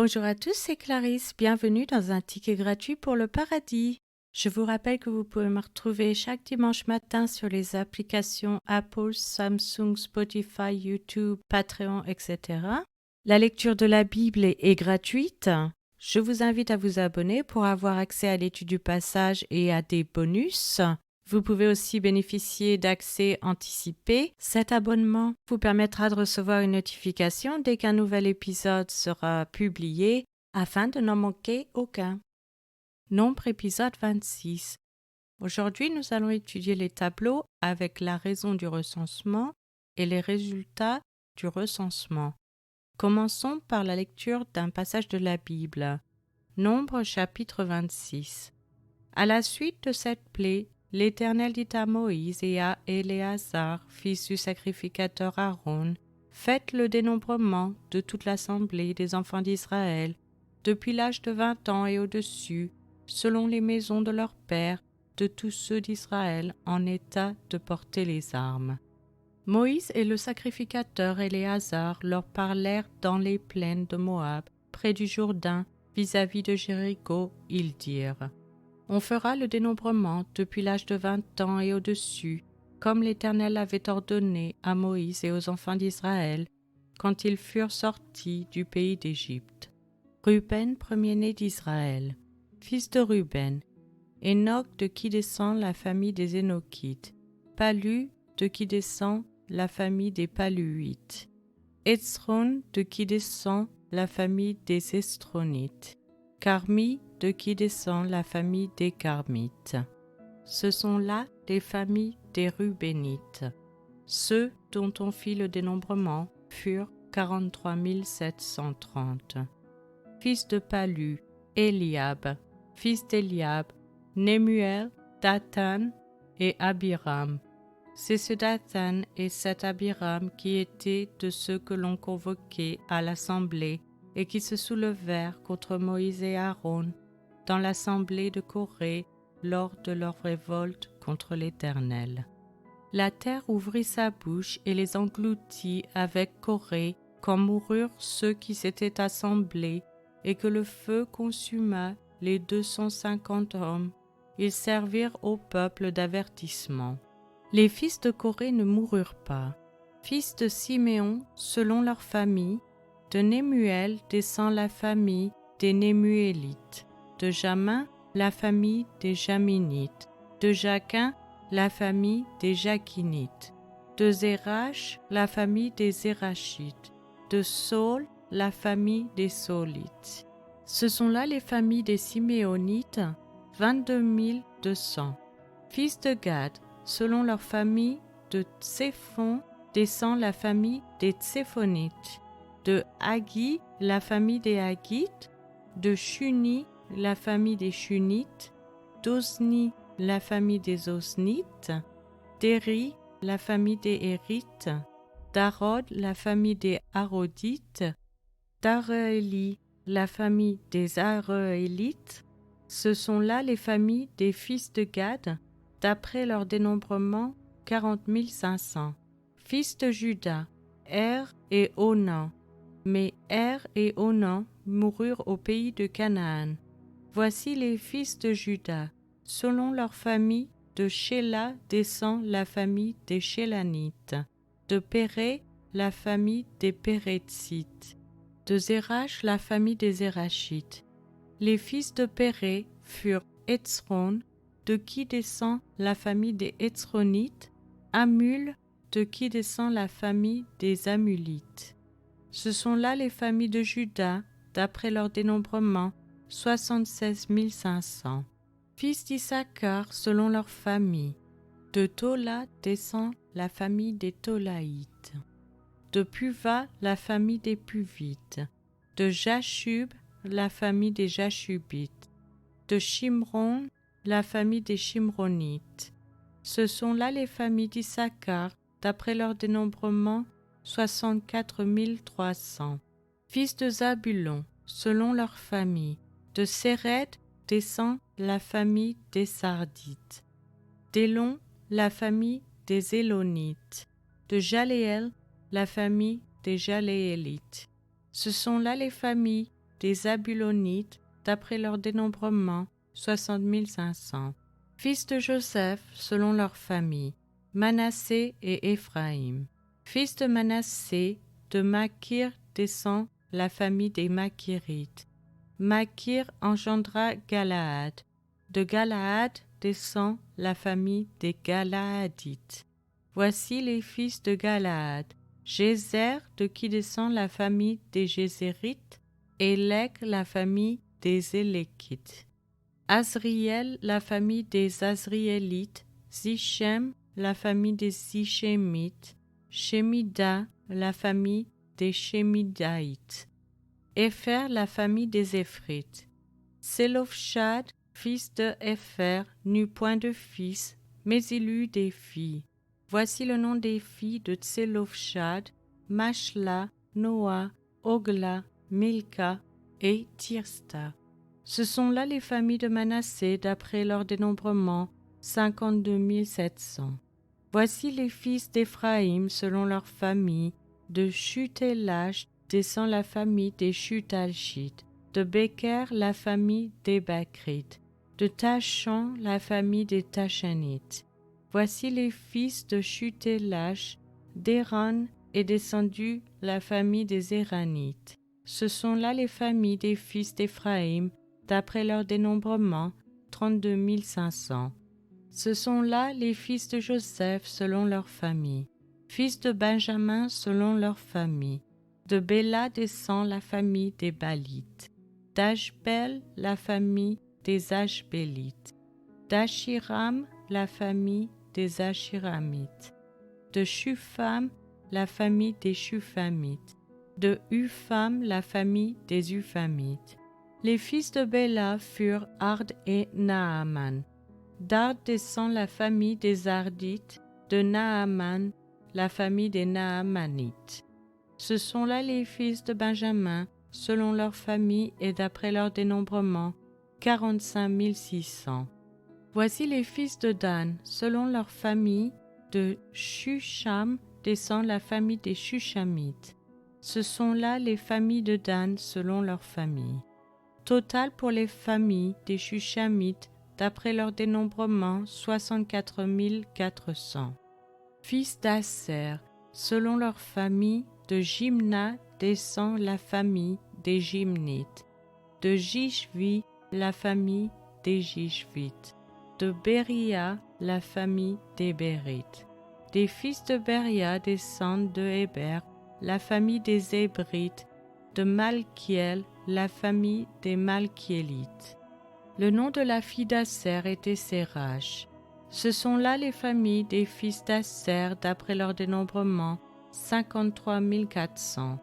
Bonjour à tous, c'est Clarisse. Bienvenue dans un ticket gratuit pour le paradis. Je vous rappelle que vous pouvez me retrouver chaque dimanche matin sur les applications Apple, Samsung, Spotify, YouTube, Patreon, etc. La lecture de la Bible est gratuite. Je vous invite à vous abonner pour avoir accès à l'étude du passage et à des bonus. Vous pouvez aussi bénéficier d'accès anticipé. Cet abonnement vous permettra de recevoir une notification dès qu'un nouvel épisode sera publié afin de n'en manquer aucun. Nombre épisode 26. Aujourd'hui, nous allons étudier les tableaux avec la raison du recensement et les résultats du recensement. Commençons par la lecture d'un passage de la Bible. Nombre chapitre 26. À la suite de cette plaie, l'Éternel dit à Moïse et à Éléazar, fils du sacrificateur Aaron, « Faites le dénombrement de toute l'assemblée des enfants d'Israël, depuis l'âge de 20 ans et au-dessus, selon les maisons de leurs pères, de tous ceux d'Israël en état de porter les armes. » Moïse et le sacrificateur Éléazar leur parlèrent dans les plaines de Moab, près du Jourdain, vis-à-vis de Jéricho. Ils dirent: On fera le dénombrement depuis l'âge de 20 ans et au-dessus, comme l'Éternel avait ordonné à Moïse et aux enfants d'Israël, quand ils furent sortis du pays d'Égypte. Ruben, premier-né d'Israël, fils de Ruben, Enoch, de qui descend la famille des Énochites, Palu, de qui descend la famille des Paluites, Étzron, de qui descend la famille des Estronites, Carmi, de qui descend la famille des Carmites. Ce sont là les familles des Rubénites. Ceux dont on fit le dénombrement furent 43 730. Fils de Palu, Eliab, fils d'Eliab, Nemuel, Dathan et Abiram. C'est ce Dathan et cet Abiram qui étaient de ceux que l'on convoquait à l'assemblée et qui se soulevèrent contre Moïse et Aaron dans l'assemblée de Corée lors de leur révolte contre l'Éternel. La terre ouvrit sa bouche et les engloutit avec Corée quand moururent ceux qui s'étaient assemblés et que le feu consuma les 250 hommes. Ils servirent au peuple d'avertissement. Les fils de Corée ne moururent pas. Fils de Siméon, selon leur famille, de Nemuel descend la famille des Nemuélites, de Jamin, la famille des Jaminites, de Jaquin, la famille des Jaquinites, de Zérach, la famille des Zérachites, de Saul, la famille des Saulites. Ce sont là les familles des Siméonites, 22 200. Fils de Gad, selon leur famille, de Tséphon descend la famille des Tséphonites, de Haggi, la famille des Haggites, de Shuni, la famille des Shunites, d'Ozni, la famille des Oznites, d'Éri, la famille des Érites, d'Arod, la famille des Arodites, d'Aréli, la famille des Arélites. Ce sont là les familles des fils de Gad, d'après leur dénombrement, 40 500. Fils de Juda, Er et Onan. Mais Er et Onan moururent au pays de Canaan. Voici les fils de Juda. Selon leur famille, de Shéla descend la famille des Shélanites, de Péré, la famille des Pérétzites, de Zérach, la famille des Zérachites. Les fils de Péré furent Étzron, de qui descend la famille des Étzronites, Amul, de qui descend la famille des Amulites. Ce sont là les familles de Juda, d'après leur dénombrement, 76 500. Fils d'Issachar selon leur famille. De Tola descend la famille des Tolaïtes. De Puva, la famille des Puvites. De Jashub, la famille des Jashubites. De Shimron, la famille des Shimronites. Ce sont là les familles d'Issachar, d'après leur dénombrement, 64 300. Fils de Zabulon, selon leur famille. De Séred descend la famille des Sardites. D'Élon, la famille des Élonites. De Jaléel, la famille des Jaléélites. Ce sont là les familles des Zabulonites, d'après leur dénombrement, 60 500. Fils de Joseph, selon leur famille, Manassé et Éphraïm. Fils de Manassé, de Makir descend la famille des Makirites. Makir engendra Galaad. De Galaad descend la famille des Galaadites. Voici les fils de Galaad. Jézer, de qui descend la famille des Jézérites, Élec, la famille des Élékites. Azriel, la famille des Azriélites, Zichem, la famille des Zichémites, Shemida, la famille des Shemidaïtes, Épher, la famille des Éphrites. Sélofchad, fils de Épher, n'eut point de fils, mais il eut des filles. Voici le nom des filles de Sélofchad, Machla, Noa, Ogla, Milka et Tirsta. Ce sont là les familles de Manassé d'après leur dénombrement, 52 700. Voici les fils d'Éphraïm selon leur famille. De Chutélach descend la famille des Chutalchites. De Béker, la famille des Bakrites. De Tachan, la famille des Tachanites. Voici les fils de Chutélach. d'Éran est descendu la famille des Éranites. Ce sont là les familles des fils d'Éphraïm, d'après leur dénombrement, 32 500. Ce sont là les fils de Joseph selon leur famille. Fils de Benjamin selon leur famille. De Béla descend la famille des Balites. d'Ashbel la famille des Ashbélites. d'Ashiram la famille des Ashiramites. De Shufam la famille des Shufamites. De Upham la famille des Uphamites. Les fils de Béla furent Ard et Naaman. D'Ard descend la famille des Ardites, de Naaman la famille des Naamanites. Ce sont là les fils de Benjamin, selon leur famille et d'après leur dénombrement, 45 600. Voici les fils de Dan, selon leur famille. De Shusham descend la famille des Shushamites. Ce sont là les familles de Dan, selon leur famille. Total pour les familles des Shushamites, d'après leur dénombrement, 64 400. Fils d'Asser, selon leur famille, de Jimna descend la famille des Jimnites. De Jishvi, la famille des Jishvites. De Béria, la famille des Bérites. Des fils de Béria descendent de Héber, la famille des Hébrites. De Malkiel, la famille des Malkiélites. Le nom de la fille d'Asser était Sérach. Ce sont là les familles des fils d'Asser d'après leur dénombrement, 53 400.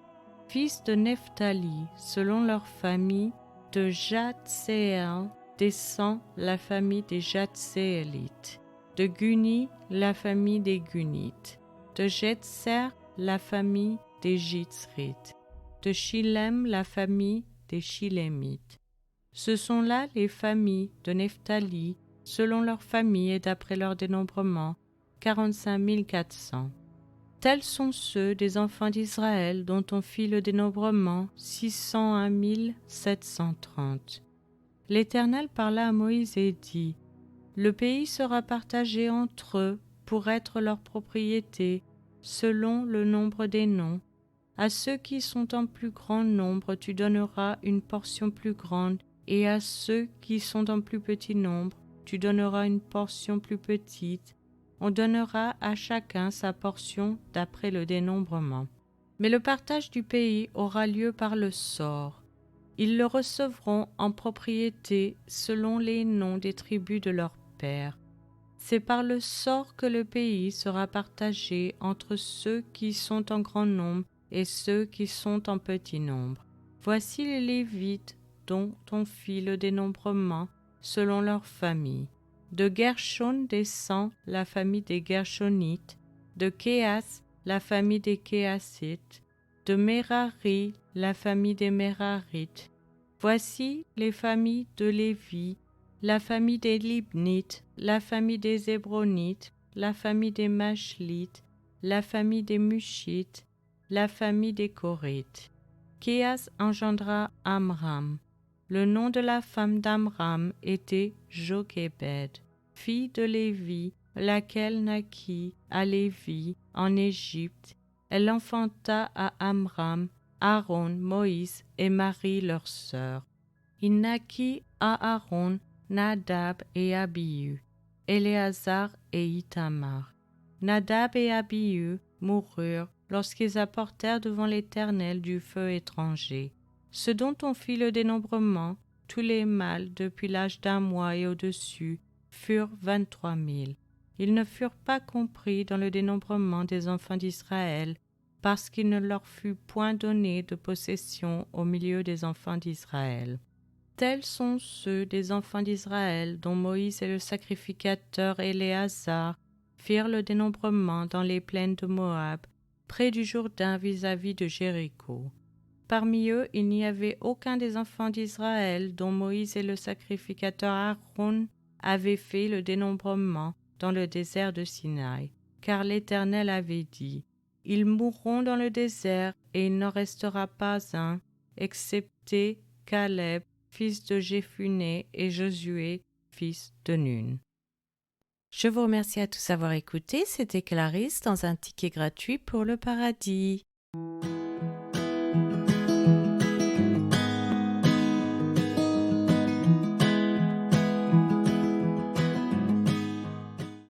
Fils de Nephtali, selon leur famille, de Jatseel descend la famille des Jatséelites. De Guni, la famille des Gunites. De Jetser, la famille des Jitzrites. De Shilem, la famille des Shilémites. Ce sont là les familles de Nephtali, selon leur famille et d'après leur dénombrement, 45 400. Tels sont ceux des enfants d'Israël dont on fit le dénombrement, 601 730. L'Éternel parla à Moïse et dit : Le pays sera partagé entre eux pour être leur propriété, selon le nombre des noms. À ceux qui sont en plus grand nombre, tu donneras une portion plus grande, et à ceux qui sont en plus petit nombre, tu donneras une portion plus petite. On donnera à chacun sa portion d'après le dénombrement. Mais le partage du pays aura lieu par le sort. Ils le recevront en propriété selon les noms des tribus de leurs pères. C'est par le sort que le pays sera partagé entre ceux qui sont en grand nombre et ceux qui sont en petit nombre. Voici les Lévites dont on fit le dénombrement selon leur famille. De Gershon descend la famille des Gershonites, de Kéas la famille des Kéasites, de Merari la famille des Merarites. Voici les familles de Lévi, la famille des Libnites, la famille des Hébronites, la famille des Machlites, la famille des Mushites, la famille des Korites. Kéas engendra Amram. Le nom de la femme d'Amram était Jochébed, fille de Lévi, laquelle naquit à Lévi en Égypte. Elle enfanta à Amram, Aaron, Moïse et Marie leur sœur. Il naquit à Aaron, Nadab et Abihu, Éléazar et Ithamar. Nadab et Abihu moururent lorsqu'ils apportèrent devant l'Éternel du feu étranger. Ce dont on fit le dénombrement, tous les mâles depuis l'âge d'un mois et au-dessus, furent 23 000. Ils ne furent pas compris dans le dénombrement des enfants d'Israël, parce qu'il ne leur fut point donné de possession au milieu des enfants d'Israël. Tels sont ceux des enfants d'Israël dont Moïse et le sacrificateur Éléazar firent le dénombrement dans les plaines de Moab, près du Jourdain vis-à-vis de Jéricho. Parmi eux, il n'y avait aucun des enfants d'Israël dont Moïse et le sacrificateur Aaron avaient fait le dénombrement dans le désert de Sinaï, car l'Éternel avait dit : « Ils mourront dans le désert, et il n'en restera pas un, excepté Caleb, fils de Jéphuné, et Josué, fils de Nun. » Je vous remercie à tous d'avoir écouté. C'était Clarisse dans un ticket gratuit pour le paradis.